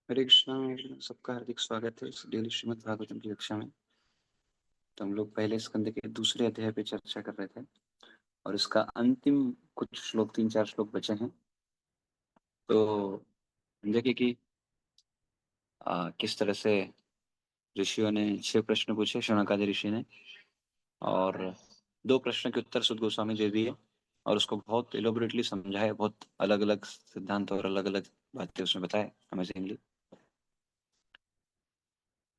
हरे कृष्णा। सबका हार्दिक स्वागत है इस डेली श्रीमद् भागवतम की कक्षा में। तो हम लोग पहले स्कंद के दूसरे अध्याय पे चर्चा कर रहे थे और इसका अंतिम कुछ श्लोक 3-4 श्लोक बचे हैं। तो देखिए कि किस तरह से ऋषियों ने 6 प्रश्न पूछे, शौनकादि ऋषि ने, और 2 प्रश्न के उत्तर सुद गोस्वामी दे दिए और उसको बहुत एलोबरेटली समझाया, बहुत अलग अलग सिद्धांत और अलग अलग बातें उसमें बताए अमेजिंगली।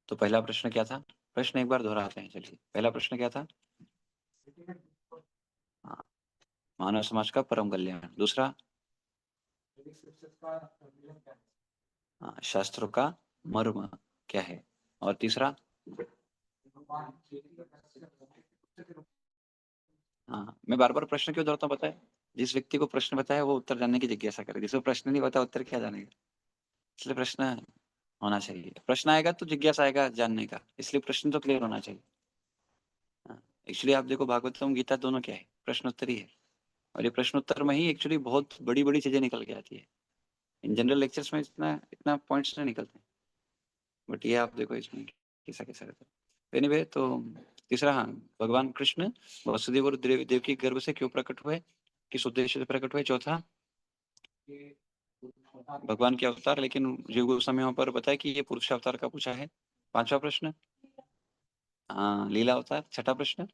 तो पहला प्रश्न क्या था? प्रश्न एक बार दोहराते हैं। चलिए, पहला प्रश्न क्या था? हाँ, मानव समाज का परम कल्याण। दूसरा, शास्त्रों का मर्म क्या है। और तीसरा, हाँ, मैं बार बार प्रश्न क्यों दोहराता हूँ पता है? जिस व्यक्ति को प्रश्न बताया वो उत्तर जानने की जिज्ञासा करे, जिसको प्रश्न नहीं पता उत्तर क्या जानेगा। इसलिए प्रश्न होना चाहिए, प्रश्न आएगा तो जिज्ञासा आएगा जानने का, इसलिए प्रश्न तो क्लियर होना चाहिए। एक्चुअली आप देखो, भागवतम गीता दोनों क्या है? प्रश्नोत्तर ही है। और ये प्रश्नोत्तर में ही एक्चुअली बहुत बड़ी बड़ी चीजें निकल के आती है। इन जनरल लेक्चर्स में इतना इतना पॉइंट्स नहीं निकलते, बट ये आप देखो इसमें कैसा कैसा रहता है। एनीवे, तो तीसरा, हाँ, भगवान कृष्ण वसुदेव और देव की गर्भ से क्यों प्रकट हुए, किस उद्देश्य से प्रकट हुए। चौथा, भगवान के अवतार, लेकिन जीव गोस्वामी वहां पर बताया कि ये पुरुष अवतार का पूछा है। पांचवा प्रश्न, हाँ, लीला अवतार। छठा प्रश्न,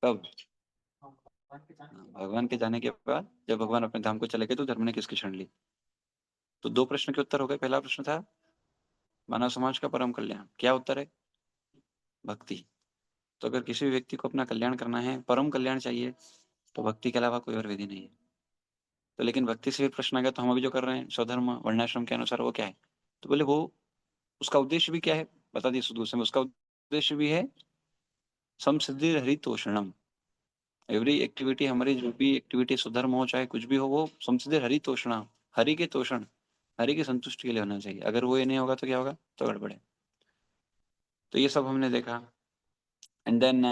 कब? भगवान के जाने के बाद, जब भगवान अपने धाम को चले गए तो धर्म ने किसकी शरण ली। तो 2 प्रश्न के उत्तर हो गए। पहला प्रश्न था मानव समाज का परम कल्याण, क्या उत्तर है? भक्ति। तो अगर किसी भी व्यक्ति को अपना कल्याण करना है, परम कल्याण चाहिए, तो भक्ति के अलावा कोई और विधि नहीं है। तो लेकिन भक्ति से फिर प्रश्न आ गया, तो हम अभी जो कर रहे हैं स्वधर्म वर्णाश्रम के अनुसार, वो क्या है? तो बोले वो, उसका उद्देश्य भी क्या है बता दिए सुदूर में। उसका उद्देश्य भी है समसिद्धि हरितोषणम। एवरी एक्टिविटी, हमारी जो भी एक्टिविटी सुधर्म हो चाहे कुछ भी हो, वो समसिद्धि हरितोषणम, हरि के तोषण, हरि की संतुष्टि के लिए होना चाहिए। अगर वो ये नहीं होगा तो क्या होगा? तो गड़बड़ है। तो ये सब हमने देखा। एंड देन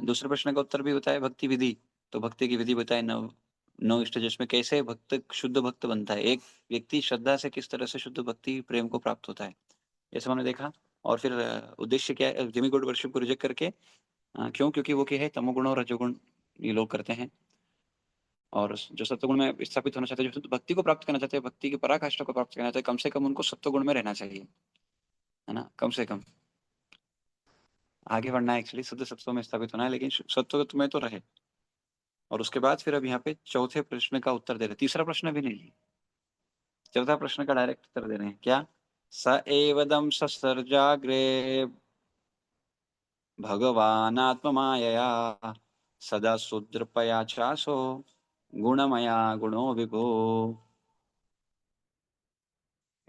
दूसरे प्रश्न का उत्तर भी बताया भक्ति विधि। तो भक्ति की विधि बताए, 9 स्टेजेस में कैसे भक्त शुद्ध भक्त बनता है, एक व्यक्ति श्रद्धा से किस तरह से शुद्ध भक्ति प्रेम को प्राप्त होता है, ये सब हमने देखा। और फिर उद्देश्य क्या है डेमिगॉड वर्शिप को रिजेक्ट करके? क्यों? क्योंकि वो क्या है, तमोगुण और रजोगुण ये लोग करते हैं। और जो सत्वगुण में स्थापित होना चाहते हैं, जो शुद्ध भक्ति को प्राप्त करना चाहते हैं, भक्ति की पराकाष्ठा को प्राप्त करना चाहते हैं, कम से कम उनको सत्वगुण में रहना चाहिए, है ना, कम से कम। आगे बढ़ना है एक्चुअली, शुद्ध सत्व में स्थापित होना है, लेकिन सत्व में तो रहे। और उसके बाद फिर अब यहाँ पे चौथे प्रश्न का उत्तर दे रहे, तीसरा प्रश्न भी नहीं, चौथा प्रश्न का डायरेक्ट उत्तर दे रहे हैं। क्या? स एवदं ससर्जाग्रे भगवानात्ममायया सदा शूद्रपया चासो गुणमया गुणो विभो।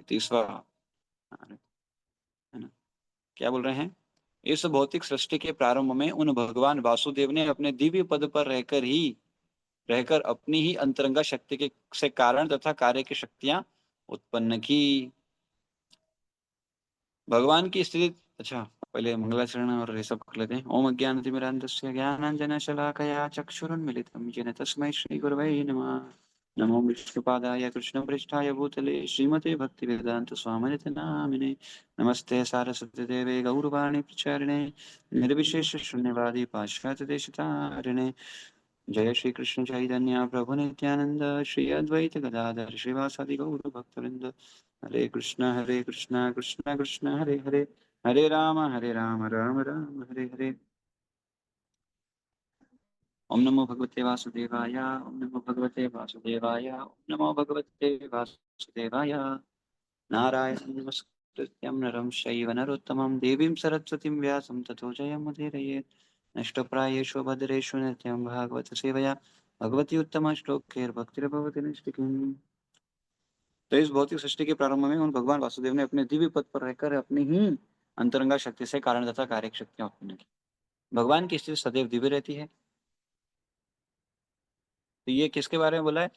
तीसरा, है ना, क्या बोल रहे हैं? इस भौतिक सृष्टि के प्रारंभ में उन भगवान वासुदेव ने अपने दिव्य पद पर रहकर अपनी ही अंतरंगा शक्ति के से कारण तथा कार्य की शक्तियां उत्पन्न की। भगवान की स्थिति, अच्छा, पहले मंगलाचरण और ये सब कर लेते हैं। ओम अज्ञानतिमिरान्धस्य ज्ञानाञ्जनशलाकया चक्षुरुन्मिलितं येन तस्मै श्रीगुरवे नमः। नमो विष्णुपादाय कृष्णप्रेष्ठाय भूतले श्रीमते भक्तिवेदान्त स्वामिनिति नामिने। नमस्ते सारस्वती देवे गौरवाणी प्रचारिणे निर्विशेष शून्यवादी पाश्चात्य देशतारिणे। जय श्री कृष्ण चैतन्य प्रभु नित्यानंद श्री अद्वैत गदाधर श्रीवासादि गौर भक्तवृंद। हरे कृष्णा कृष्णा कृष्णा हरे हरे, हरे राम राम राम हरे हरे। ओम नमो भगवते वासुदेवाय, ओम नमो भगवते वासुदेवाय, ओम नमो भगवते वासुदेवाय। नारायणं नमस्कृत्यं नरं चैव नरोत्तमं देवीं सरस्वतीं व्यासं ततो जयमुदीरयेत्। नष्टप्रायेषु भद्रेषु नित्यं भागवत सेवया भगवती उत्तम श्लोकैर्भक्तिर्भवति नैष्टिकीम्। तो इस भौतिक सृष्टि के प्रारंभ में उन भगवान वासुदेव ने अपने दिव्य पद पर रहकर अपनी ही अंतरंगा शक्ति से कारण तथा कार्य शक्तियां उत्पन्न की। भगवान की स्थिति सदैव दिव्य रहती है। तो ये किसके बारे में बोला है?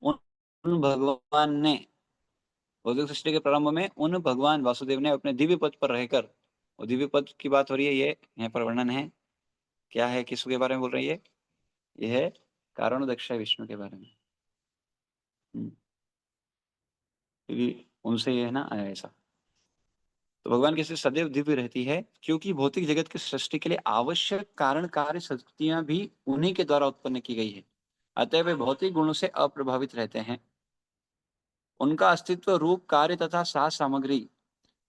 उन भगवान ने, भौतिक सृष्टि के प्रारंभ में उन भगवान वासुदेव ने अपने दिव्य पद पर रहकर, और दिव्य पद की बात हो रही है, ये यहाँ पर वर्णन है। क्या है, किसके बारे में बोल रही है? यह है कारण दक्ष विष्णु के बारे में। क्योंकि उनसे ये है ना आया ऐसा। तो भगवान कैसे सदैव दिव्य रहती है, क्योंकि भौतिक जगत की सृष्टि के लिए आवश्यक कारण कार्य शक्तियां भी उन्हीं के द्वारा उत्पन्न की गई है। अतः वे भौतिक गुणों से अप्रभावित रहते हैं। उनका अस्तित्व, रूप, कार्य तथा साज सामग्री,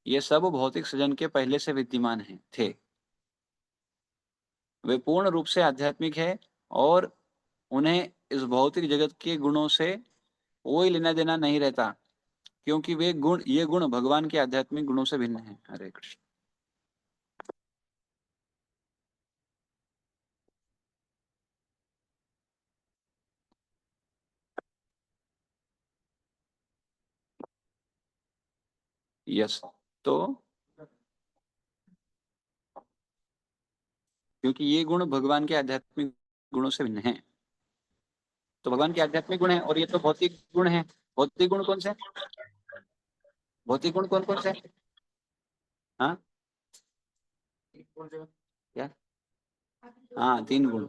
ये सब भौतिक सृजन के पहले से विद्यमान हैं थे। वे पूर्ण रूप से आध्यात्मिक है और उन्हें इस भौतिक जगत के गुणों से कोई लेना देना नहीं रहता, क्योंकि ये गुण भगवान के आध्यात्मिक गुणों से भिन्न हैं। हरे कृष्ण। यस। तो क्योंकि ये गुण भगवान के आध्यात्मिक गुणों से भिन्न हैं। तो भगवान के आध्यात्मिक गुण है और ये तो भौतिक गुण है। भौतिक गुण कौन से? भौतिक गुण कौन कौन से? हाँ क्या? हाँ, तीन गुण।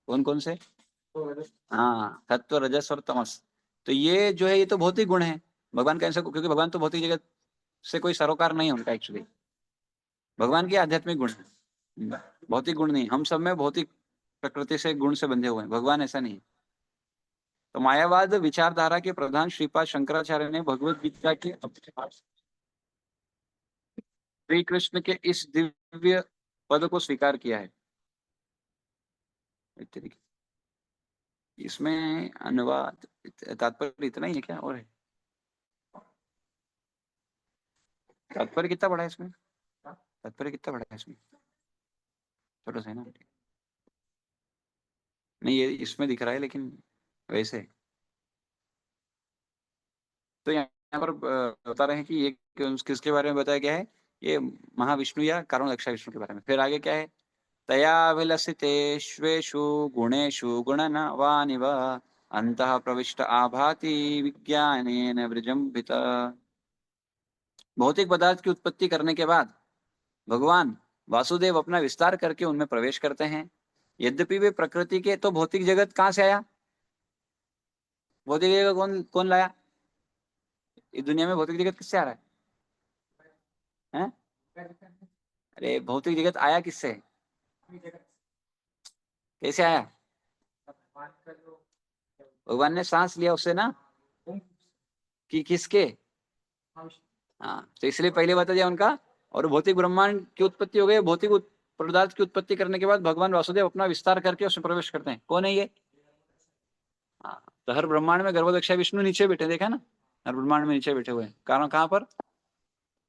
कौन कौन से? हाँ, सत्व, रजस और तमस। तो ये जो है ये तो भौतिक गुण है। भगवान का ऐसा, क्योंकि भगवान तो भौतिक जगत से कोई सरोकार नहीं है उनका एक्चुअली। भगवान के आध्यात्मिक गुण है, भौतिक गुण नहीं। हम सब में भौतिक प्रकृति से गुण से बंधे हुए हैं, भगवान ऐसा नहीं है। तो मायावाद विचारधारा के प्रधान श्रीपाद शंकराचार्य ने भगवत गीता के श्री कृष्ण के इस दिव्य पद को स्वीकार किया है। एक तरीके इसमें अनुवाद तात्पर्य इतना ही है क्या और है? तात्पर्य कितना बड़ा है इसमें? तात्पर्य कितना बड़ा है इसमें? छोटा सा है ना? नहीं, ये इसमें दिख रहा है लेकिन वैसे। तो यहाँ पर बता रहे हैं कि ये किसके बारे में बताया गया है? ये महाविष्णु या कारण रक्षा विष्णु के बारे में। फिर आगे क्या है? तया विलसितेष्वेषु गुणेषु गुणनवानिव अंतः प्रविष्ट आभाति विज्ञानेन विजृंभित। भौतिक पदार्थ की उत्पत्ति करने के बाद भगवान वासुदेव अपना विस्तार करके उनमें प्रवेश करते हैं। यद्यपि वे प्रकृति के, तो भौतिक जगत कहाँ से आया? भौतिक जगत कौन कौन लाया? इस दुनिया में भौतिक जगत किससे आ रहा है? अरे भौतिक जगत आया किससे? कैसे आया? भगवान ने सांस लिया उससे ना, कि किसके? हाँ, तो इसलिए पहले बता दिया उनका। और भौतिक ब्रह्मांड की उत्पत्ति हो गई। भौतिक पदार्थ की उत्पत्ति करने के बाद भगवान वासुदेव अपना विस्तार करके उसमें प्रवेश करते हैं। कौन है ये? हाँ, तो हर ब्रह्मांड में गर्भोदक्ष विष्णु नीचे बैठे, देखा ना? हर ब्रह्मांड में नीचे बैठे हुए हैं। कारण कहाँ पर?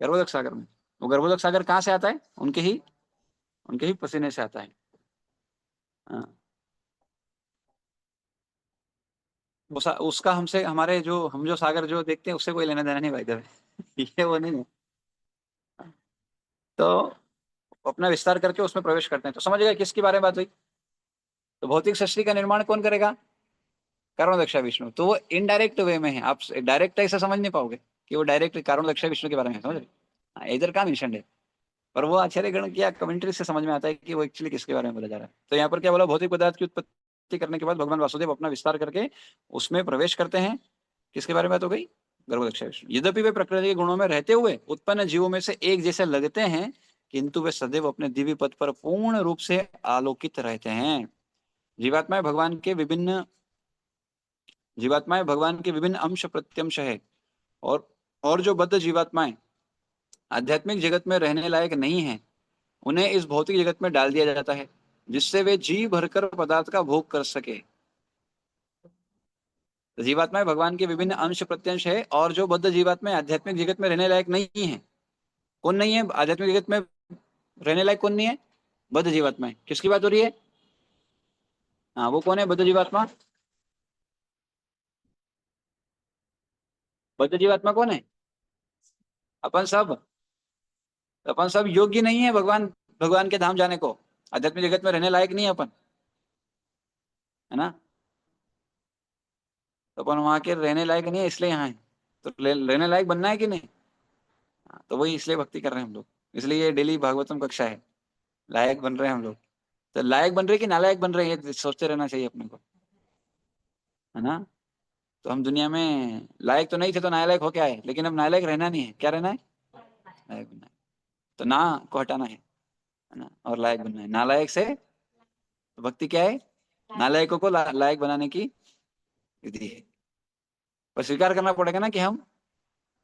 गर्भोदक सागर में। वो गर्भोदक सागर कहाँ से आता है? उनके ही पसीने से आता है। हाँ। उसका हमसे, हमारे जो हम जो सागर जो देखते हैं उससे कोई लेना देना नहीं भाई दर ये वो नहीं है। तो अपना विस्तार करके उसमें प्रवेश करते हैं। तो समझ गए किसके बारे में बात हुई? तो भौतिक सृष्टि का निर्माण कौन करेगा? कारण दक्षा विष्णु। तो वो इनडायरेक्ट वे में है, आप डायरेक्ट ऐसा समझ नहीं पाओगे कि वो डायरेक्ट कारण दक्षा विष्णु के बारे में, समझ रहे? हाँ, इधर का मिशन है। पर वो आचार्य गण की कमेंट्री से समझ में आता है कि वो एक्चुअली किसके बारे में बोला जा रहा है। तो यहाँ पर क्या बोला? भौतिक पदार्थ की उत्पत्ति करने के बाद भगवान वासुदेव अपना विस्तार करके उसमें प्रवेश करते हैं। किसके बारे में बात हो गई? गर्भदक्ष विष्णु। यद्यपि वे प्रकृति के गुणों में रहते हुए उत्पन्न जीवों में से एक जैसे लगते हैं, किंतु वे सदैव अपने दिव्य पद पर पूर्ण रूप से आलोकित रहते हैं। जीवात्माएं भगवान के विभिन्न जीवात्माएं भगवान के विभिन्न अंश प्रत्यंश है। और और जो बद्ध जीवात्माएं आध्यात्मिक जगत में रहने लायक नहीं है, उन्हें इस भौतिक जगत में डाल दिया जाता है, जिससे वे जी भरकर पदार्थ का भोग कर सके। तो जीवात्माएं भगवान के विभिन्न अंश प्रत्यंश है, और जो बद्ध जीवात्माएं आध्यात्मिक जगत में रहने लायक नहीं है। कौन नहीं है आध्यात्मिक जगत में रहने लायक? कौन नहीं है? बद्ध जीवात्माएं। किसकी बात हो रही है? हाँ, वो कौन है बद्ध जीवात्मा? बद्ध जीवात्मा कौन है? अपन सब। अपन सब योग्य नहीं है भगवान भगवान के धाम जाने को। आध्यात्मिक जगत में रहने लायक नहीं है अपन, है ना? तो अपन वहां के रहने लायक नहीं है, इसलिए यहाँ है। तो रहने लायक बनना है कि नहीं? हाँ, तो वही इसलिए भक्ति कर रहे हैं हम लोग। इसलिए ये डेली भागवतम कक्षा है। लायक बन रहे हैं हम लोग। तो लायक बन रहे हैं कि नालायक बन रहे हैं, ये सोचते रहना चाहिए अपने को, है ना? तो हम दुनिया में लायक तो नहीं थे तो नालायक हो क्या है, लेकिन अब नालायक रहना नहीं है, क्या रहना है, लायक बनना है। तो ना को हटाना है ना, और लायक बनना है। नालायक से तो भक्ति क्या है, नालायकों को लायक बनाने की विधि है। पर स्वीकार करना पड़ेगा ना कि हम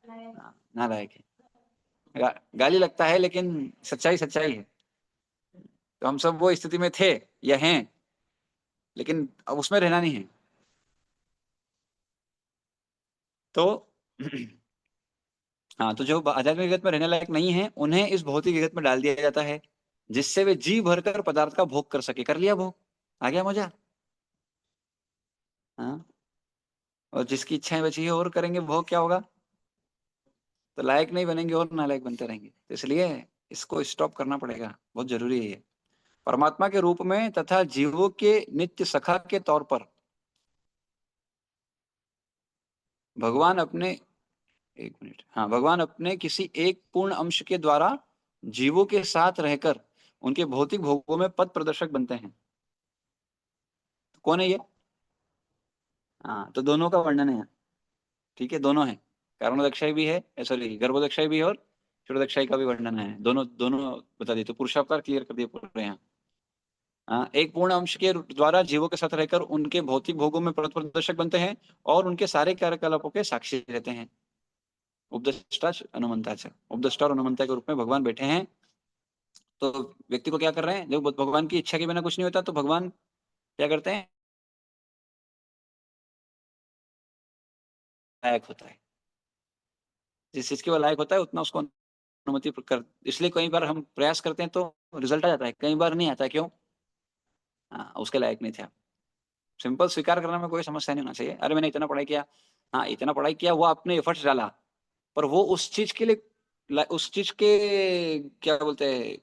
नालायक है। गाली लगता है लेकिन सच्चाई सच्चाई है। तो हम सब वो स्थिति में थे या हैं, लेकिन अब उसमें रहना नहीं है। तो हाँ, तो जो आध्यात्मिक जगत में रहने लायक नहीं है उन्हें इस भौतिक जगत में डाल दिया जाता है, जिससे वे जी भरकर पदार्थ का भोग कर सके। कर लिया भोग, आ गया मजा। हाँ, और जिसकी इच्छाएं बची है और करेंगे भोग, क्या होगा, तो लायक नहीं बनेंगे और नालायक बनते रहेंगे। तो इसलिए इसको स्टॉप करना पड़ेगा, बहुत जरूरी है ये। परमात्मा के रूप में तथा जीवों के नित्य सखा के तौर पर भगवान अपने, एक मिनट, हाँ, भगवान अपने किसी एक पूर्ण अंश के द्वारा जीवों के साथ रहकर उनके भौतिक भोगों में पद प्रदर्शक बनते हैं। तो कौन है ये, हाँ, तो दोनों का वर्णन है। ठीक है, दोनों है, कारणोदक्षाई भी है, सॉरी गर्भोदक्षाई भी है, और क्षुरोदक्षाई का भी वर्णन है। दोनों दोनों बता दिए, तो पुरुषावतार क्लियर कर दिए पूरे यहाँ। हाँ, एक पूर्ण अंश के द्वारा जीवों के साथ रहकर उनके भौतिक भोगों में पद प्रदर्शक बनते हैं और उनके सारे कार्यकलापों के साक्षी रहते हैं। उपदष्टा अनुमंता, उपदष्टा और अनुमंता के रूप में भगवान बैठे हैं। तो व्यक्ति को क्या कर रहे हैं, जब भगवान की इच्छा के बिना कुछ नहीं होता, तो भगवान क्या करते हैं, लायक होता है। जिस चीज के वो लायक होता है उतना उसको अनुमति कर, इसलिए कई बार हम प्रयास करते हैं तो रिजल्ट आ जाता है, कई बार नहीं आता। क्यों, हाँ, उसके लायक नहीं थे आप। सिंपल स्वीकार करने में कोई समस्या नहीं होना चाहिए। अरे मैंने इतना पढ़ाई किया, हाँ इतना पढ़ाई किया, वो आपने एफर्ट्स डाला, पर वो उस चीज के लिए, उस चीज के क्या बोलते हैं,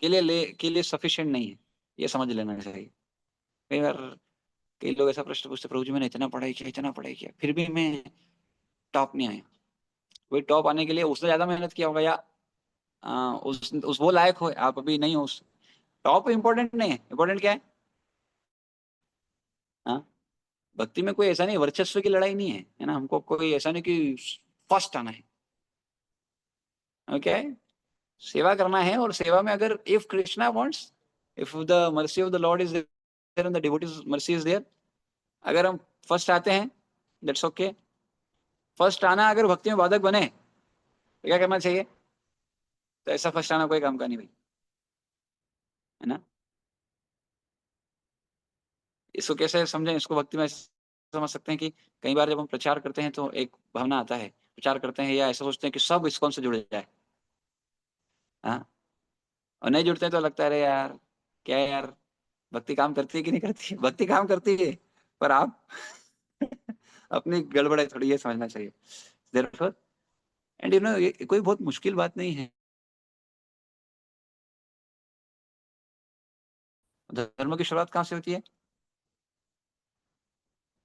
के लिए सफिशिएंट नहीं है, ये समझ लेना चाहिए। कई बार कई लोग ऐसा प्रश्न पूछते, प्रभु जी मैंने इतना पढ़ाई किया, इतना पढ़ाई किया, फिर भी मैं टॉप नहीं आया। वही टॉप आने के लिए उसने ज्यादा मेहनत किया होगा, या उस वो लायक हो, आप अभी नहीं हो उस टॉप। इंपॉर्टेंट नहीं है, इंपॉर्टेंट क्या है, हाँ, भक्ति में कोई ऐसा नहीं, वर्चस्व की लड़ाई नहीं है ना, हमको कोई ऐसा नहीं कि फर्स्ट आना है। ओके, सेवा करना है, और सेवा में अगर if Krishna wants, if the mercy of the lord is there and the devotees mercy is there, अगर हम फर्स्ट आते हैं, दैट्स ओके। फर्स्ट आना अगर भक्ति में बाधक बने तो क्या करना चाहिए, तो ऐसा फर्स्ट आना कोई काम का नहीं भाई, है ना। इसको कैसे समझें, इसको भक्ति में ऐसे समझ सकते हैं कि कई बार जब हम प्रचार करते हैं तो एक भावना आता है, प्रचार करते हैं या ऐसा सोचते हैं कि सब इस्कॉन से जुड़ जाए, हाँ, और नहीं जुड़ते हैं तो लगता है अरे यार, क्या है यार, भक्ति काम करती है कि नहीं करती है, भक्ति काम करती है, पर आप अपनी गड़बड़ है थोड़ी, ये समझना चाहिए। Therefore, एंड यू नो, ये कोई बहुत मुश्किल बात नहीं है। धर्म की शुरुआत कहाँ से होती है,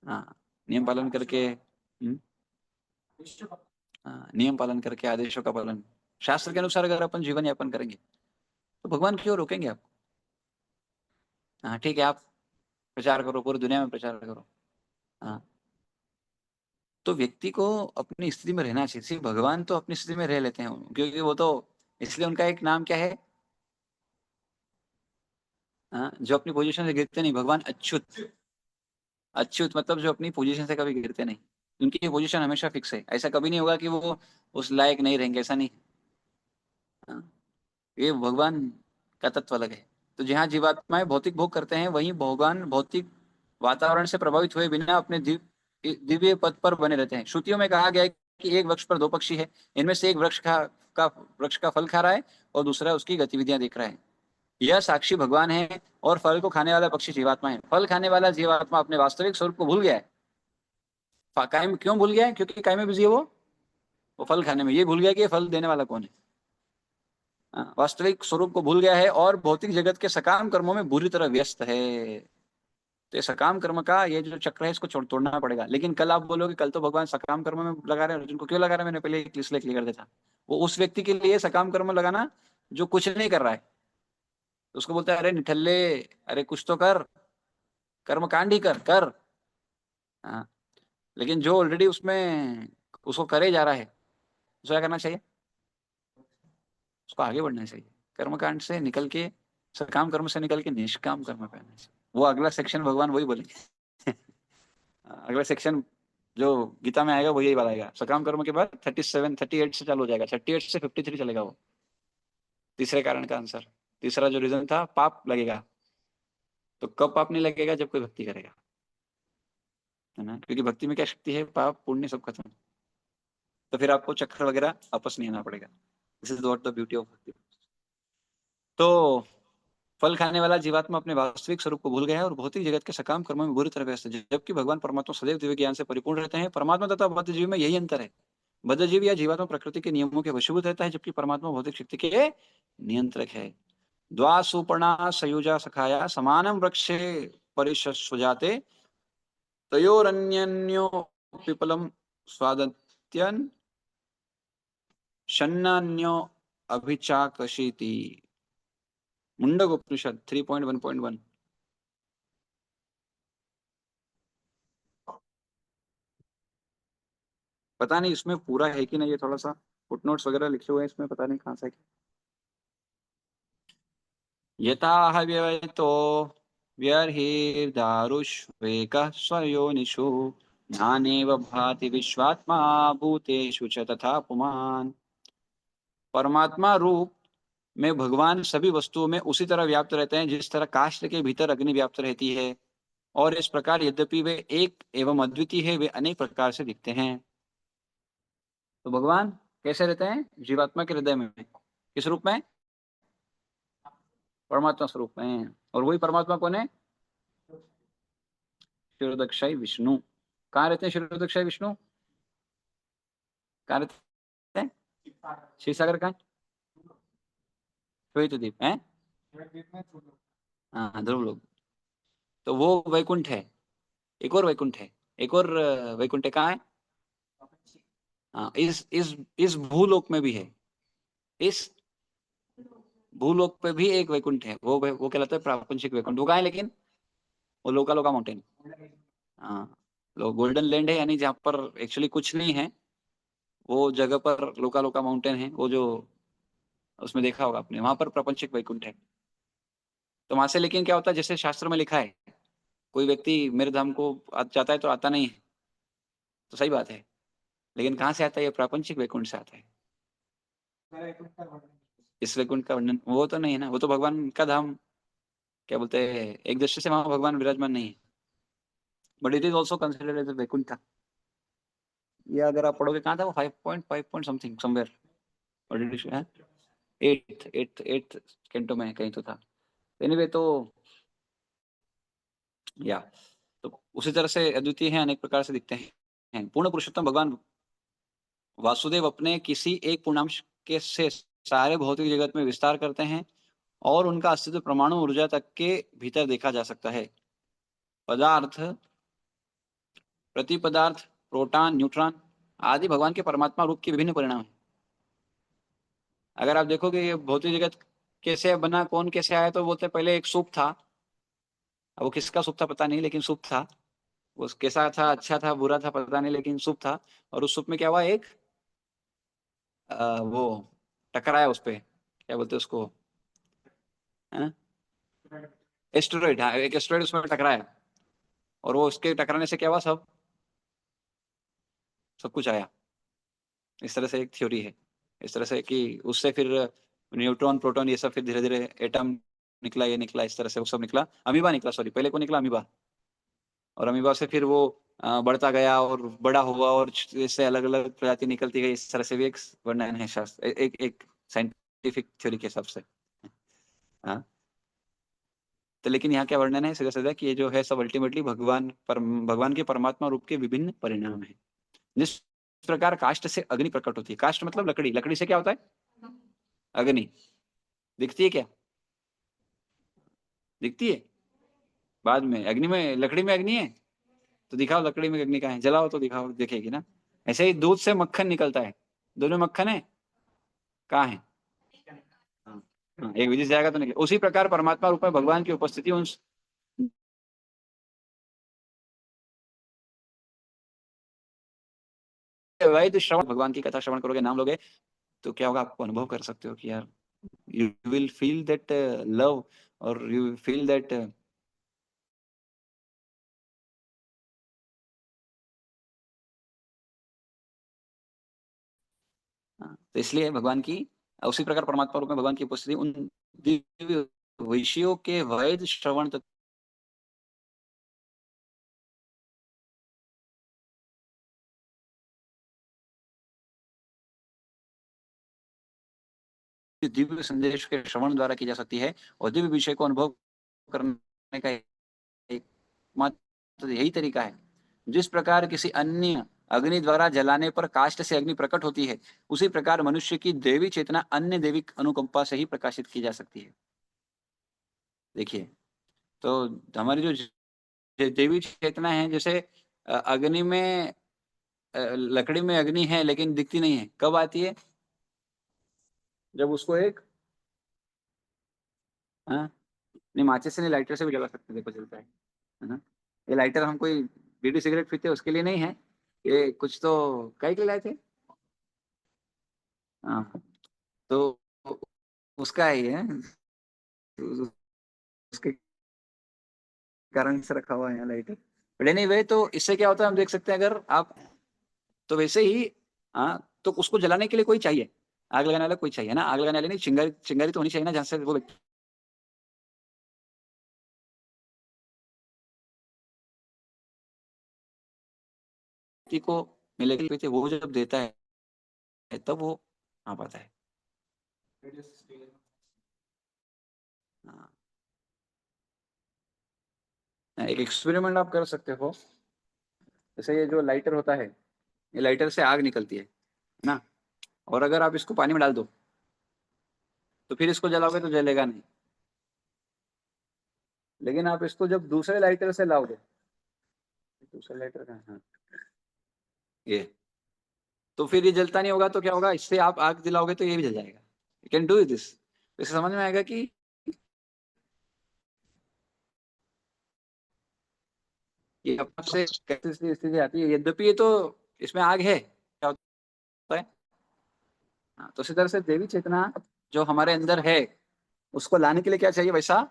हाँ, नियम पालन करके, हाँ, नियम पालन करके, आदेशों का पालन, शास्त्र के अनुसार अगर अपन जीवन यापन करेंगे तो भगवान क्यों रोकेंगे आप। हाँ ठीक है, आप प्रचार करो, पूरी दुनिया में प्रचार करो, हाँ, तो व्यक्ति को अपनी स्थिति में रहना चाहिए। सिर्फ भगवान तो अपनी स्थिति में रह लेते हैं, क्योंकि वो तो, इसलिए उनका एक नाम क्या है, हाँ, जो अपनी पोजीशन से गिरते नहीं, भगवान अच्युत। अच्युत मतलब जो अपनी पोजीशन से कभी गिरते नहीं, उनकी पोजीशन हमेशा फिक्स है, ऐसा कभी नहीं होगा कि वो उस लायक नहीं रहेंगे, ऐसा नहीं। हाँ, ये भगवान का तत्व अलग है। तो जहाँ जीवात्माएं भौतिक भोग करते हैं, वहीं भगवान भौतिक वातावरण से प्रभावित हुए बिना अपने दिव्य पद पर बने रहते हैं। श्रुतियों में कहा गया है कि एक वृक्ष पर दो पक्षी है, इनमें से एक वृक्ष का फल खा रहा है और दूसरा उसकी गतिविधियां देख रहा है। यह साक्षी भगवान है और फल को खाने वाला पक्षी जीवात्मा है। फल खाने वाला जीवात्मा अपने वास्तविक स्वरूप को भूल गया है। कायम क्यों भूल गया है, क्योंकि कायम में बिजी है वो फल खाने में, ये भूल गया कि ये फल देने वाला कौन है। वास्तविक स्वरूप को भूल गया है और भौतिक जगत के सकाम कर्मों में बुरी तरह व्यस्त है। तो ये सकाम कर्म का ये जो चक्र है, इसको तोड़ना पड़ेगा। लेकिन कल आप बोलोगे कल तो भगवान सकाम कर्म में लगा रहे हैं, अर्जुन को क्यों लगा रहे हैं, मैंने पहले एक इसलिए क्लियर कर दिया था। वो उस व्यक्ति के लिए सकाम कर्म लगाना जो कुछ नहीं कर रहा है, तो उसको बोलता है अरे निठल्ले, अरे कुछ तो कर, कर्म कांड ही कर कर। हाँ, लेकिन जो ऑलरेडी उसमें उसको करे जा रहा है, उसको क्या करना चाहिए? उसको आगे बढ़ना चाहिए। कर्मकांड से निकल के, सकाम कर्म से निकल के निष्काम कर्म पे आना चाहिए। वो अगला सेक्शन भगवान वही बोलेंगे। अगला सेक्शन जो गीता में आएगा वो यही वाला आएगा। सकाम कर्म के बाद 37 38 से चालू हो जाएगा, 38 से 53 चलेगा वो। तीसरे कारण का आंसर, तीसरा जो रीजन था, पाप लगेगा। तो कब पाप नहीं लगेगा? जब कोई भक्ति करेगा, है ना, क्योंकि भक्ति में क्या शक्ति है? पाप पुण्य सब खत्म। तो फिर आपको चक्र वगैरह वापस नहीं आना पड़ेगा। This is what the beauty of भक्ति। तो फल खाने वाला जीवात्मा अपने वास्तविक स्वरूप को भूल गया है और भौतिक जगत के सकाम कर्मों में बुरी तरह व्यस्त है, जबकि भगवान परमात्मा सदैव दिव्य ज्ञान से परिपूर्ण रहते हैं। परमात्मा तथा बद्ध जीव में यही अंतर है। बद्ध जीव या जीवात्मा प्रकृति के नियमों के वशीभूत रहता है, जबकि परमात्मा भौतिक शक्ति के नियंत्रक है। द्वा सुपर्णा सयुजा सखाया समानम वृक्षे परिशस्वजाते तयोरन्यन्यो पिपलम स्वादत्यन शन्नान्यो अभिचाकशीति। मुंडक उपनिषद 3.1.1। पता नहीं इसमें पूरा है कि नहीं, ये थोड़ा सा फुटनोट्स वगैरह लिखे हुए हैं इसमें, पता नहीं कहाँ से। यथा व्यवहितो व्यर्हिर्दारुष्वेकः स्वयोनिषु ज्ञानेव भाति विश्वात्मा भूतेषु च तथा पुमान्। परमात्मा रूप में भगवान सभी वस्तुओं में उसी तरह व्याप्त रहते हैं जिस तरह काष्ठ के भीतर अग्नि व्याप्त रहती है। और इस प्रकार यद्यपि वे एक एवं अद्वितीय है, वे अनेक प्रकार से दिखते हैं। तो भगवान कैसे रहते हैं? जीवात्मा के हृदय में। किस रूप में? परमात्मा स्वरूप में। और वही परमात्मा कौन है? क्षीरोदक्षाई विष्णु। कहाँ रहते हैं क्षीरोदक्षाई विष्णु? कहाँ रहते हैं? क्षीर सागर कहाँ? श्वेत द्वीप है। हाँ, ध्रुव लोग। तो वो वैकुंठ है। एक और वैकुंठ है। एक और वैकुंठ है, कहाँ है? हाँ, इस भूलोक में भी है। इस भूलोक पे भी एक वैकुंठ है, वो कहलाता है प्रापंचिक वैकुंठ। वो कहाँ है लेकिन? वो लोका लोका माउंटेन। हाँ, गोल्डन लैंड है, यानी जहाँ पर एक्चुअली कुछ नहीं है, वो जगह पर लोका लोका माउंटेन है। वो जो उसमें देखा होगा आपने, वहां पर प्रापंचिक वैकुंठ है। तो वहां से लेकिन क्या होता है, जैसे शास्त्र में लिखा है, कोई व्यक्ति मेरे धाम को जाता है तो आता नहीं है, तो सही बात है। लेकिन कहाँ से आता है? ये प्रापंचिक वैकुंठ से आता है। इस वैकुंठ का वर्णन वो तो नहीं है ना, वो तो भगवान का धाम। क्या बोलते हैं, एक दृष्टि से वहां भगवान विराजमान नहीं है, but it is also considered as Vaikuntha. ये अगर आप पढ़ोगे, कहाँ था वो? 5.5 point something somewhere. Eighth canto में कहीं तो था। एनीवे, तो या तो उसी तरह से अद्वितीय है, अनेक प्रकार से दिखते हैं। पूर्ण पुरुषोत्तम भगवान वासुदेव अपने किसी एक पूर्णांश के से सारे भौतिक जगत में विस्तार करते हैं और उनका अस्तित्व परमाणु ऊर्जा तक के भीतर देखा जा सकता है। पदार्थ, प्रति पदार्थ, प्रोटॉन, न्यूट्रॉन आदि भगवान के परमात्मा रूप के विभिन्न परिणाम हैं। अगर आप देखोगे ये भौतिक जगत कैसे बना, कौन कैसे आया, तो बोलते हैं पहले एक सूप था। अब वो किसका सूप था पता नहीं, लेकिन सूप था। वो कैसा था, अच्छा था बुरा था पता नहीं, लेकिन सूप था। और उस सूप में क्या हुआ, एक वो टकराया उस पे, क्या बोलते हैं उसको, एस्टेरॉइड। हाँ, एक एस्टेरॉइड उसमें टकराया, और वो उसके टकराने से क्या हुआ, सब सब कुछ आया। इस तरह से एक थ्योरी है। इस तरह से कि उससे फिर न्यूट्रॉन प्रोटॉन ये सब फिर धीरे धीरे एटम निकला, ये निकला, इस तरह से वो सब निकला। अमीबा निकला, सॉरी, पहले को निकला अमीबा। और अमीबा से फिर वो बढ़ता गया और बड़ा हुआ, और इससे अलग अलग प्रजाति निकलती गई। इस तरह से भी एक वर्णन है शास्त्र, एक एक साइंटिफिक थ्योरी के हिसाब से। हाँ। तो लेकिन यहाँ क्या वर्णन है, सीधा सीधा, कि ये जो है सब अल्टीमेटली भगवान के परमात्मा रूप के विभिन्न परिणाम है। जिस प्रकार काष्ठ से अग्नि प्रकट होती है, काष्ठ मतलब लकड़ी, लकड़ी से क्या होता है? अग्नि। दिखती है क्या? दिखती है बाद में। अग्नि में, लकड़ी में अग्नि है तो दिखाओ, लकड़ी में अग्नि कहाँ है, जलाओ तो दिखाओ, दिखेगी ना। ऐसे ही दूध से मक्खन निकलता है, दोनों मक्खन है, कहाँ है? हाँ, हाँ, एक विदेश जाएगा तो निकले। उसी प्रकार परमात्मा रूप में भगवान की उपस्थिति उन वैध श्रवण, भगवान की कथा श्रवण करोगे, नाम लोगे, तो क्या होगा, आपको अनुभव कर सकते हो कि यार you will feel that love, और यू फील दैट तो इसलिए भगवान की, उसी प्रकार परमात्मा रूप में भगवान की उपस्थिति उन दिव्य विषयों के वैध श्रवण तथा दिव्य संदेश के श्रवण द्वारा की जा सकती है, और दिव्य विषय को अनुभव करने का एकमात्र यही तरीका है। जिस प्रकार किसी अन्य अग्नि द्वारा जलाने पर काष्ठ से अग्नि प्रकट होती है, उसी प्रकार मनुष्य की देवी चेतना अन्य देवी अनुकंपा से ही प्रकाशित की जा सकती है। देखिए, तो हमारी जो देवी चेतना है, जैसे अग्नि में, लकड़ी में अग्नि है लेकिन दिखती नहीं है, कब आती है, जब उसको एक, हाँ, नहीं माचिस से नहीं, लाइटर से भी जला सकते हैं, देखो चलता है ना। ये लाइटर हम कोई बीड़ी सिगरेट पीते हैं उसके लिए नहीं है, ये कुछ तो कई के लाए थे, हाँ, तो उसका ही है, तो उसके कारण से रखा हुआ है यहाँ लाइटर। बट एनीवे, तो इससे क्या होता है हम देख सकते हैं, अगर आप, तो वैसे ही, हाँ, तो उसको जलाने के लिए कोई चाहिए, आग लगाने वाला कोई चाहिए ना, आग लगाने वाले नहीं, चिंगारी, चिंगारी तो होनी चाहिए ना, जहाँ से वो व्यक्ति को मिलेगी, थे वो जब देता है तब वो आ पाता है। हाँ, एक एक्सपेरिमेंट आप कर सकते हो, जैसे ये जो लाइटर होता है, ये लाइटर से आग निकलती है ना, और अगर आप इसको पानी में डाल दो, तो फिर इसको जलाओगे तो जलेगा नहीं, लेकिन आप इसको जब दूसरे लाइटर से लाओगे, दूसरे लाइटर का, हाँ, ये, तो फिर ये जलता नहीं होगा, तो क्या होगा, इससे आप आग जलाओगे तो ये भी जल जाएगा। You can do this. इससे समझ में आएगा कि ये अपने आप से कैसे स्थिति आती है, यद्यपि ये तो, इसमें आग है, क्या होता है, हाँ, तो इसी तरह से देवी चेतना जो हमारे अंदर है, उसको लाने के लिए क्या चाहिए, वैसा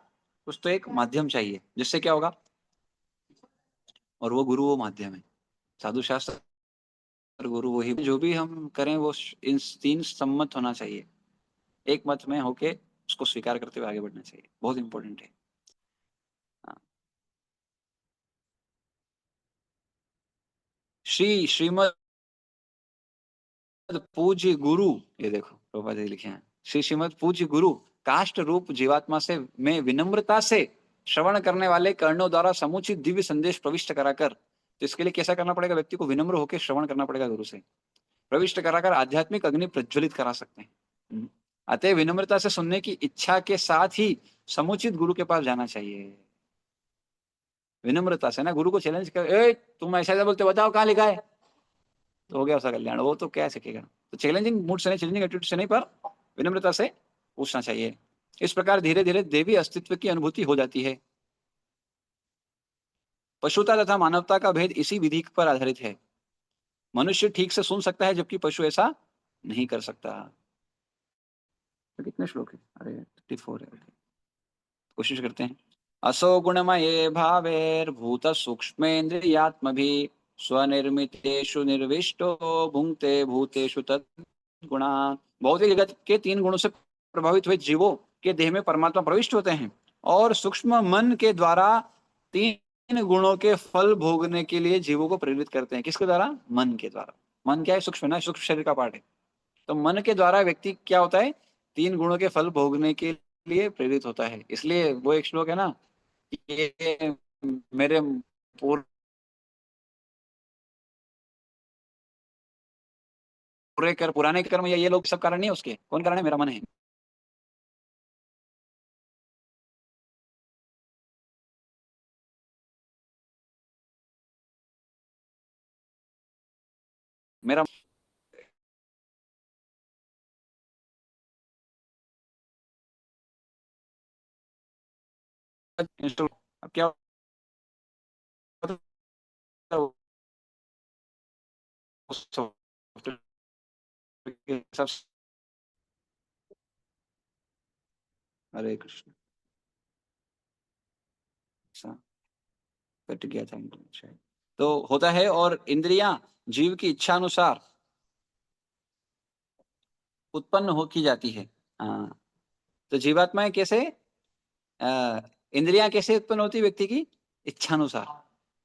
कुछ तो एक माध्यम चाहिए, जिससे क्या होगा, और वो गुरु वो माध्यम है, साधु शास्त्र गुरु वही, जो भी हम करें वो इन तीन सम्मत होना चाहिए, एक मत में होके उसको स्वीकार करते हुए आगे बढ़ना चाहिए, बहुत इंपॉर्टेंट है। हाँ। श्रीमद पूज्य गुरु, ये देखो प्रभुपाद जी लिखे हैं, श्रीमद पूज्य गुरु काष्ट रूप जीवात्मा से में विनम्रता से श्रवण करने वाले कर्णों द्वारा समुचित दिव्य संदेश प्रविष्ट कराकर, तो इसके लिए कैसा करना पड़ेगा, व्यक्ति को विनम्र होकर श्रवण करना पड़ेगा, गुरु से प्रविष्ट कराकर आध्यात्मिक अग्नि प्रज्वलित करा सकते हैं। अतः विनम्रता से सुनने की इच्छा के साथ ही समुचित गुरु के पास जाना चाहिए। विनम्रता से ना, गुरु को चैलेंज कर, ए तुम ऐसा बोलते, बताओ कहाँ लिखा है, तो हो गया उसका कल्याण, वो तो क्या सकेगा। तो चैलेंजिंग मूड से नहीं, चैलेंजिंग एटीट्यूड से नहीं, पर विनम्रता से पूछना चाहिए। इस प्रकार धीरे धीरे देवी अस्तित्व की अनुभूति हो जाती है। पशुता तथा मानवता का भेद इसी विधि पर आधारित है। मनुष्य ठीक से सुन सकता है, जबकि पशु ऐसा नहीं कर सकता। तो कितने श्लोक है, अरे 54 है, कोशिश करते हैं। असो गुणमये भावेर्भूत सूक्ष्मेन्द्रियात्म भी स्वनिर्मितेषु निर्विष्टो भुंक्ते भूतेषु तद्गुणा। भौतिक जगत के तीन गुणों से प्रभावित हुए जीवों के देह में परमात्मा प्रविष्ट होते हैं, और सूक्ष्म मन के द्वारा तीन गुणों के फल भोगने के लिए जीवों को प्रेरित करते हैं। किसके द्वारा, मन के द्वारा। मन क्या है, सूक्ष्म ना, सूक्ष्म शरीर का पार्ट है। तो मन के द्वारा व्यक्ति क्या होता है, तीन गुणों के फल भोगने के लिए प्रेरित होता है। इसलिए वो एक श्लोक है ना, ये मेरे पूरे कर पुराने कर्म या ये लोग सब कारण नहीं है उसके, कौन कारण है, मेरा मन है। मेरा इंस्टॉल, अब क्या होता है, सॉफ्टवेयर के हिसाब से। हरे कृष्ण। अच्छा, कट गया था इंटरनेट शायद। तो होता है, और इंद्रियां जीव की इच्छा अनुसार उत्पन्न हो की जाती है। हाँ, तो जीवात्माएं कैसे, इंद्रियां कैसे उत्पन्न होती है व्यक्ति की इच्छानुसार।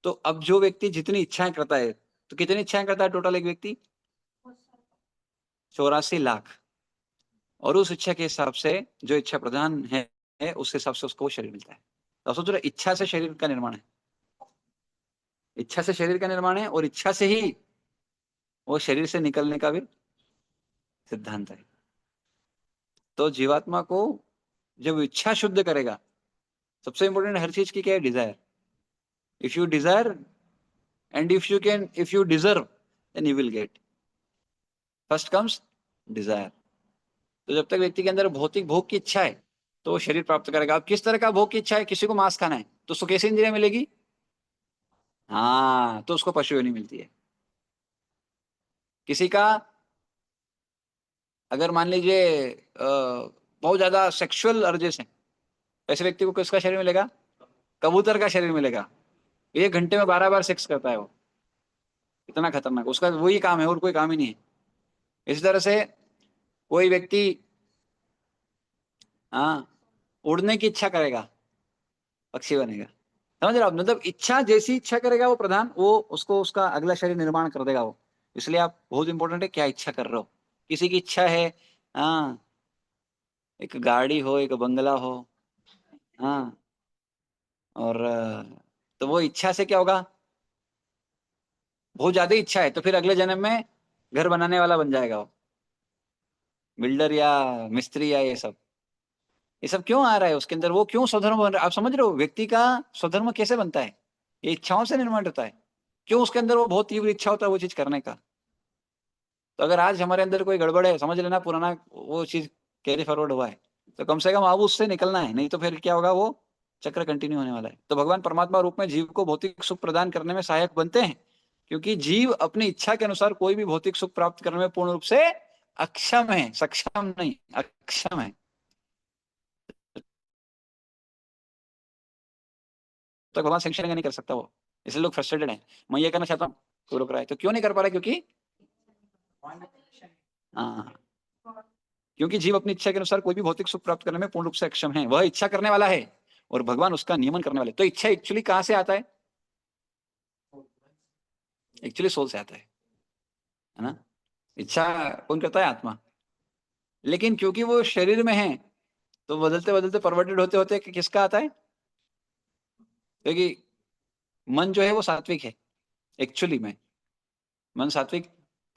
तो अब जो व्यक्ति जितनी इच्छाएं करता है, तो कितनी इच्छाएं करता है टोटल एक व्यक्ति? 84 लाख। और उस इच्छा के हिसाब से जो इच्छा प्रधान है उस हिसाब से उसको वो शरीर मिलता है। तो सोच रहे, इच्छा से शरीर का निर्माण है, इच्छा से शरीर का निर्माण है, और इच्छा से ही वो शरीर से निकलने का भी सिद्धांत है। तो जीवात्मा को जब इच्छा शुद्ध करेगा, सबसे इंपॉर्टेंट हर चीज की क्या है? Desire. If you desire and if you deserve, then you will get. First comes desire. तो जब तक व्यक्ति के अंदर भौतिक भोग की इच्छा है, तो वो शरीर प्राप्त करेगा। अब किस तरह का भोग की इच्छा है? किसी को मांस खाना है, तो उसको कैसी इंद्रिया मिलेगी? हाँ, तो उसको पशु योनि मिलती है। किसी का अगर मान लीजिए बहुत ज्यादा सेक्सुअल अर्जेस है, ऐसे व्यक्ति को किसका शरीर मिलेगा? कबूतर का शरीर मिलेगा। 1 घंटे में 12 बार सेक्स करता है वो, इतना खतरनाक उसका वही काम है और कोई काम ही नहीं है। इसी तरह से कोई व्यक्ति, हाँ, उड़ने की इच्छा करेगा, पक्षी बनेगा। समझ रहे हो आप? मतलब इच्छा, जैसी इच्छा करेगा वो प्रधान, वो उसको उसका अगला शरीर निर्माण कर देगा वो। इसलिए आप, बहुत इंपॉर्टेंट है क्या इच्छा कर रहे हो। किसी की इच्छा है, हाँ, एक गाड़ी हो, एक बंगला हो, हाँ, और तो वो इच्छा से क्या होगा? बहुत ज्यादा इच्छा है तो फिर अगले जन्म में घर बनाने वाला बन जाएगा वो, बिल्डर या मिस्त्री या ये सब क्यों आ रहा है उसके अंदर? वो क्यों स्वधर्म बन रहा है? आप समझ रहे हो व्यक्ति का स्वधर्म कैसे बनता है? ये इच्छाओं से निर्माण होता है। क्यों उसके अंदर वो बहुत तीव्र इच्छा होता है वो चीज करने का? तो अगर आज हमारे अंदर कोई गड़बड़ है, समझ लेना पुराना वो चीज कैरी फॉरवर्ड हुआ है। तो कम से कम अब उससे निकलना है, नहीं तो फिर क्या होगा? वो चक्र कंटिन्यू होने वाला है। तो भगवान परमात्मा रूप में जीव को भौतिक सुख प्रदान करने में सहायक बनते हैं, क्योंकि जीव अपनी इच्छा के अनुसार कोई भी भौतिक सुख प्राप्त करने में पूर्ण रूप से अक्षम है, सक्षम नहीं, अक्षम है। तो भगवान सेंक्शन नहीं कर सकता वो, इसलिए लोग फ्रस्ट्रेटेड हैं। मैं ये करना चाहता हूँ, कोई रोक रहा है, तो क्यों नहीं कर पा रहा? क्योंकि, हाँ, क्योंकि जीव अपनी इच्छा के अनुसार कोई भी भौतिक सुख प्राप्त करने में पूर्ण रूप से अक्षम है। वह इच्छा करने वाला है और भगवान उसका नियमन करने वाले। तो इच्छा एक्चुअली कहाँ से आता है? एक्चुअली सोल से आता है ना? इच्छा कौन करता है? आत्मा। लेकिन क्योंकि वो शरीर में है, तो बदलते बदलते परवर्टेड होते होते किसका आता है? क्योंकि मन जो है वो सात्विक है एक्चुअली में। मन सात्विक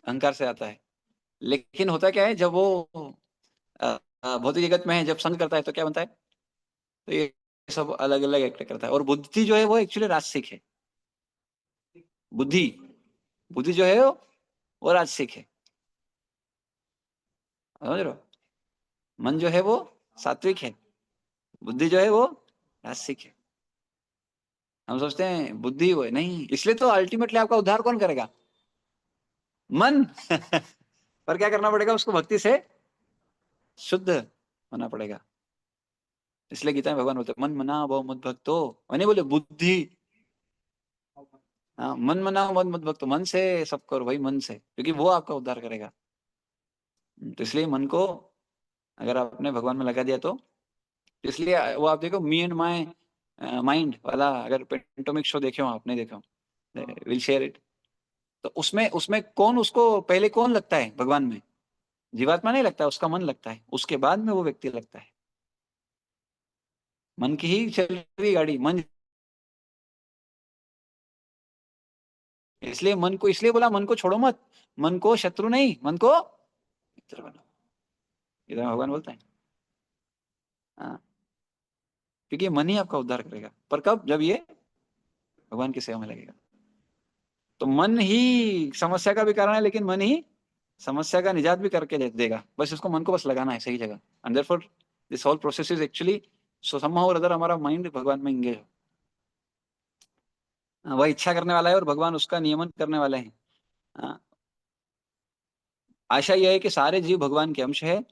अहंकार से आता है। लेकिन होता क्या है, जब वो भौतिक जगत में है, जब संग करता है तो क्या बनता है? तो ये सब अलग अलग एक्ट करता है। और बुद्धि जो है वो एक्चुअली राजसिक है। बुद्धि, बुद्धि जो है वो राजसिक है। समझ रहे हो? मन जो है वो सात्विक है, बुद्धि जो है वो राजसिक है। हम सोचते हैं बुद्धि वो है, नहीं। इसलिए तो अल्टीमेटली आपका उद्धार कौन करेगा? मन। पर क्या करना पड़ेगा? उसको भक्ति से शुद्ध होना पड़ेगा। इसलिए गीता में भगवान बोलते मन मना भव मद भक्तो, मैंने बोले बुद्धि, हाँ, मन मना मद मद भक्तो, मन से सब करो भाई, मन से, क्योंकि वो आपका उद्धार करेगा। तो इसलिए मन को अगर आपने भगवान में लगा दिया तो, इसलिए वो आप देखो मी एंड माई माइंड वाला, अगर पेंटोमिक शो देखे हो, आपने देखा, विल शेयर इट। तो उसमें उसमें कौन उसको पहले कौन लगता है भगवान में? जीवात्मा नहीं लगता है, उसका मन लगता है, उसके बाद में वो व्यक्ति लगता है। मन की ही चल रही गाड़ी, मन। इसलिए मन को, इसलिए बोला मन को छोड़ो मत, मन को शत्रु नहीं, मन को मित्र बनाओ। इधर भगवान बोलता है। हाँ, क्योंकि मन ही आपका उद्धार करेगा। पर कब? जब ये भगवान की सेवा में लगेगा। तो मन ही समस्या का भी कारण है, लेकिन मन ही समस्या का निजात भी करके दे देगा। बस इसको, मन को बस लगाना है सही जगह। And therefore this whole process is actually, so somehow और अदर हमारा माइंड भगवान में इंगेज हो। वह इच्छा करने वाला है और भगवान उसका नियमन करने वाले हैं। हाँ, आशा यह है कि सारे जीव भगवान के अंश है,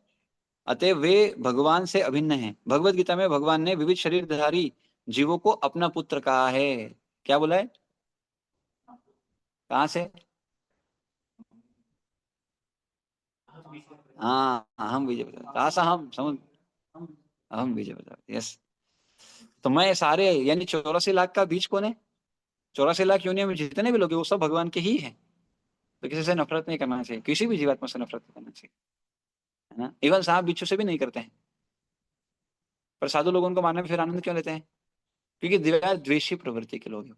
अतः वे भगवान से अभिन्न हैं। भगवत गीता में भगवान ने विविध शरीरधारी जीवों को अपना पुत्र कहा है। क्या बोला है? कहाँ से? हाँ, हम विजय प्रताप, आशा हम समझ, हम विजय प्रताप, यस। तो मैं सारे यानी 84 लाख का बीज कौन है? 84 लाख योनियों में जितने भी लोग हैं वो सब भगवान के ही हैं। तो किसी से नफरत नहीं करना चाहिए, किसी भी जीवात्मा से नफरत नहीं करना चाहिए, है ना। इवन सांप बिच्छू से भी नहीं करते हैं। पर साधु लोग उनको मारने में फिर आनंद क्यों लेते हैं? क्योंकि द्वेषी प्रवृत्ति के लोग हैं।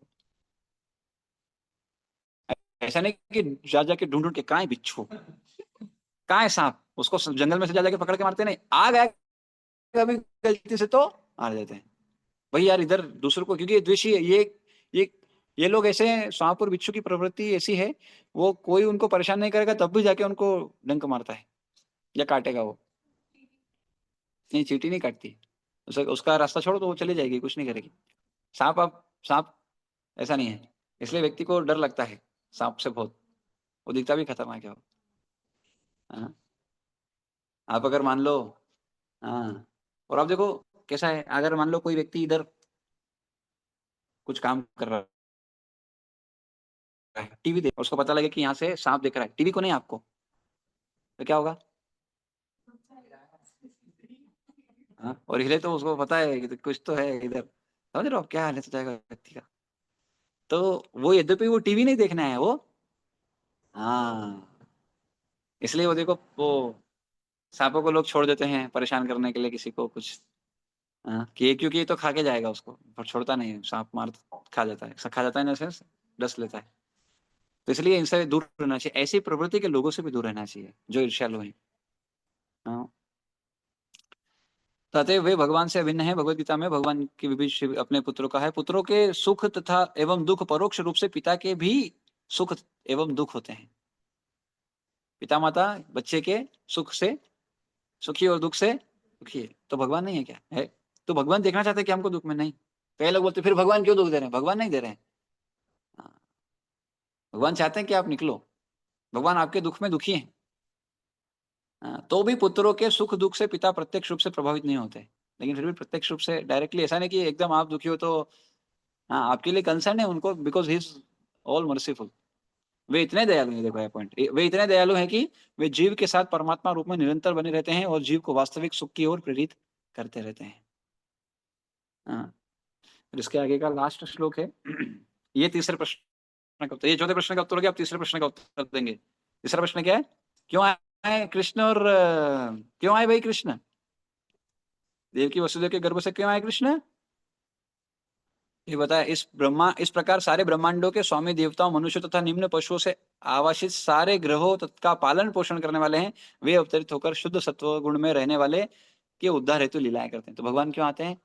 ऐसा नहीं कि जा जाके ढूंढ ढूंढ के कहाँ है बिच्छू, कहाँ है सांप, उसको जंगल में से जा जाके पकड़ के मारते नहीं, आ गया कभी गलती से तो मार देते हैं। भाई यार इधर दूसरों को, क्योंकि ये द्वेषी है, ये ये लोग ऐसे हैं, सांप और बिच्छू की प्रवृत्ति ऐसी है, वो कोई उनको परेशान नहीं करेगा तब भी जाके उनको डंक मारता है या काटेगा वो। नहीं, चींटी नहीं काटती, उसका रास्ता छोड़ो तो वो चली जाएगी, कुछ नहीं करेगी। सांप, आप सांप ऐसा नहीं है, इसलिए व्यक्ति को डर लगता है सांप से बहुत। वो दिखता भी खतरनाक है वो। हाँ, आप अगर मान लो, हाँ, और आप देखो कैसा है, अगर मान लो कोई व्यक्ति इधर कुछ काम कर रहा है, टीवी देख, उसको पता लगे कि यहाँ से सांप दिख रहा है, टीवी को नहीं आपको, तो क्या होगा? हाँ, और हिले तो उसको पता है कि तो कुछ तो है इधर, समझ रहे हो आप क्या हालत हो जाएगा व्यक्ति का। तो वो यद्यपि वो टीवी नहीं देखना है वो, हाँ, इसलिए वो देखो वो सांपों को लोग छोड़ देते हैं परेशान करने के लिए किसी को कुछ। हाँ, कि क्योंकि ये तो खा के जाएगा उसको, पर छोड़ता नहीं है, सांप मार खा जाता है, खा जाता है ना, सेंस डस लेता है। तो इसलिए इनसे दूर रहना चाहिए, ऐसी प्रवृत्ति के लोगों से भी दूर रहना चाहिए जो ईर्ष्यालु हैं। हाँ, तो अतः वे भगवान से अभिन्न है। भगवत गीता में भगवान के विविध अपने पुत्रों का है, पुत्रों के सुख तथा एवं दुख परोक्ष रूप से पिता के भी सुख एवं दुख होते हैं। पिता माता बच्चे के सुख से सुखी और दुख से दुखी है, तो भगवान नहीं है क्या? है। तो भगवान देखना चाहते हैं कि हमको दुख में नहीं। कई लोग बोलते हैं, फिर भगवान क्यों दुख दे रहे हैं? भगवान नहीं दे रहे हैं। हाँ, भगवान चाहते हैं कि आप निकलो, भगवान आपके दुख में दुखी हैं। हाँ, तो भी पुत्रों के सुख दुख से पिता प्रत्यक्ष रूप से प्रभावित नहीं होते, लेकिन फिर भी प्रत्यक्ष रूप से डायरेक्टली, ऐसा नहीं कि एकदम आप दुखी हो तो, हाँ, आपके लिए कंसर्न है उनको, because he is all merciful. वे इतने दयालु हैं, देखो ये पॉइंट, वे इतने दयालु हैं कि वे जीव के साथ परमात्मा रूप में निरंतर बने रहते हैं और जीव को वास्तविक सुख की ओर प्रेरित करते रहते हैं। हाँ, फिर इसके आगे का लास्ट श्लोक है। ये तीसरे प्रश्न का उत्तर, ये चौथे प्रश्न का उत्तर हो गया, अब तीसरे प्रश्न का उत्तर देंगे। तीसरा प्रश्न क्या है? क्यों आए कृष्ण, और क्यों आए भाई कृष्ण? देव की वसुदेव के गर्भ से क्यों आए कृष्ण? ये बताया, इस प्रकार सारे ब्रह्मांडों के स्वामी देवताओं, मनुष्य तथा निम्न पशुओं से आवासित सारे ग्रहों का पालन पोषण करने वाले हैं। वे अवतरित होकर शुद्ध सत्व गुण में रहने वाले के उद्धार हेतु लीलाएं करते हैं। तो भगवान क्यों आते हैं?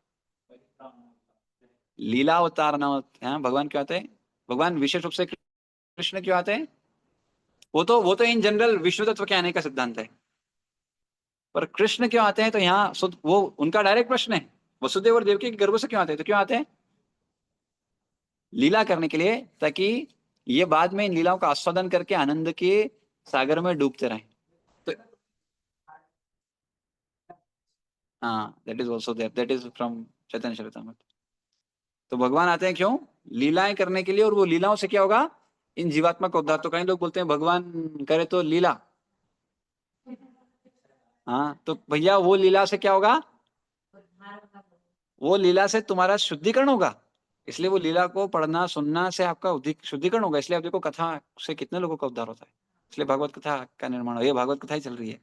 लीला अवतार न हैं, भगवान क्यों आते हैं? भगवान विशेष रूप से कृष्ण क्यों आते हैं? वो तो इन जनरल विश्व तत्व के आने का सिद्धांत है, पर कृष्ण क्यों आते हैं? तो यहाँ वो उनका डायरेक्ट प्रश्न है, वसुदेव और देवकी के गर्भ से क्यों आते हैं? तो क्यों आते हैं? लीला करने के लिए, ताकि ये बाद में इन लीलाओं का आस्वादन करके आनंद के सागर में डूबते रहें। तो हाँ, that is also there, that is from Chaitanya Charitamrita. तो भगवान आते हैं क्यों? लीलाएं करने के लिए, और वो लीलाओं से क्या होगा? इन जीवात्मा का उद्धार। तो कई लोग बोलते हैं भगवान करे तो लीला, हाँ, तो भैया वो लीला से क्या होगा? वो लीला से तुम्हारा शुद्धिकरण होगा। इसलिए वो लीला को पढ़ना सुनना से आपका शुद्धिकरण होगा। इसलिए आप देखो कथा से कितने लोगों का उद्धार होता है, इसलिए भागवत कथा का निर्माण हो, ये भागवत कथा ही चल रही है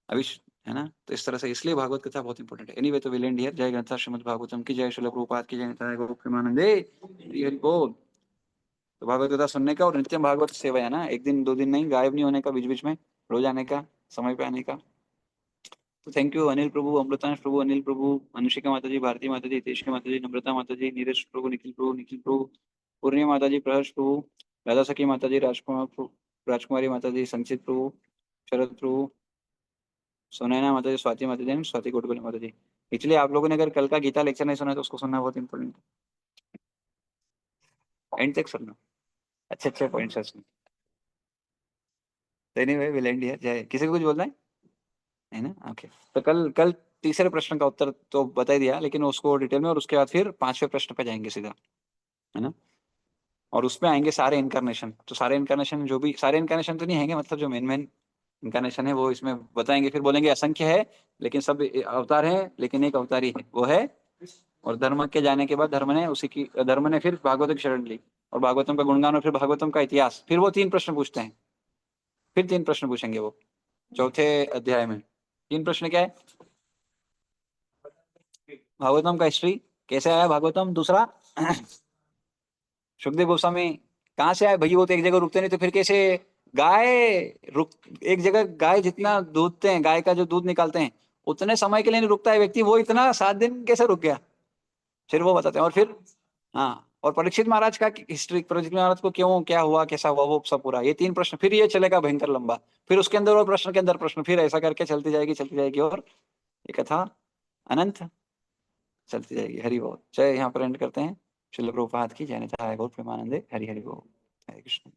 अभी, है ना। तो इस तरह से इसलिए भागवत कथा बहुत इंपॉर्टेंट है। एनीवे, तो विल एंड हियर। जय ग्रंथा श्रीमद् भागवतम की जय, श्रील प्रभुपाद की जय, निताय गौर प्रेमानंदे, हरि हरि बोल। तो भागवत कथा सुनने का और नित्यम भागवत सेवा है ना, एक दिन दो दिन नहीं, गायब नहीं होने का, बीच बीच में रोज आने का, समय पे आने का। तो थैंक यू अनिल प्रभु, अमृतांश प्रभु, अनिल प्रभु, अनुशिका माता जी, भारती माता जी, हितेश माता जी, नम्रता माता जी, नीरज प्रभु, निखिल प्रभु, निखिल प्रभु, पूर्णिमा माता जी, प्रहर्ष प्रभु, राधा सखी माता जी, राजकुमार प्रभु, राजकुमारी माता जी, संचित प्रभु, शरद प्रभु, सुनैना माता जी, स्वाति माता जी, स्वाति गोटबली माता जी। इसलिए आप लोगों ने अगर कल का गीता लेक्चर नहीं सुना तो उसको सुनना बहुत इंपॉर्टेंट है, एंड तक सुनना, अच्छे अच्छे पॉइंट्स है उसमें। Anyway will and here. जय, किसी को कुछ बोलना है ना? ओके। तो कल कल तीसरे प्रश्न का उत्तर तो बता ही दिया, लेकिन उसको डिटेल में, और उसके बाद फिर पांचवें प्रश्न पे जाएंगे सीधा, है ना? और उसमें आएंगे सारे इनकारनेशन। तो सारे इनकारनेशन, जो भी सारे इनकारनेशन तो नहीं आएंगे, मतलब जो मेन मेन इनकारनेशन है वो इसमें बताएंगे। फिर बोलेंगे असंख्य है लेकिन सब अवतार है, लेकिन एक अवतारी है, वो है। और धर्म के जाने के बाद धर्म ने फिर भागवत की शरण ली, और भागवतम का गुणगान, और फिर भागवतम का इतिहास। फिर वो तीन प्रश्न पूछते हैं, फिर तीन प्रश्न पूछेंगे वो चौथे अध्याय में। तीन प्रश्न क्या है? भागवतम का हिस्ट्री, कैसे आया भागवतम। दूसरा, सुखदेव गोस्वामी कहाँ से आए भाई, वो तो एक जगह रुकते नहीं, तो फिर कैसे गाय रुक एक जगह, गाय जितना दूधते हैं, गाय का जो दूध निकालते हैं, उतने समय के लिए नहीं रुकता है व्यक्ति, वो इतना 7 दिन कैसे रुक गया? फिर वो बताते हैं। और फिर हाँ, और परीक्षित महाराज का हिस्ट्री, परीक्षित महाराज को क्यों, क्या हुआ, कैसा हुआ, वो सब पूरा। ये तीन प्रश्न, फिर ये चलेगा भयंकर लंबा। फिर उसके अंदर और प्रश्न के अंदर प्रश्न, फिर ऐसा करके चलती जाएगी, और ये कथा अनंत चलती जाएगी। हरि बोल। चलिए यहाँ पर एंड करते हैं। श्रील प्रभुपाद की जय। निताय गौर प्रेमानंदे। हरि हरि बोल। हरे कृष्ण।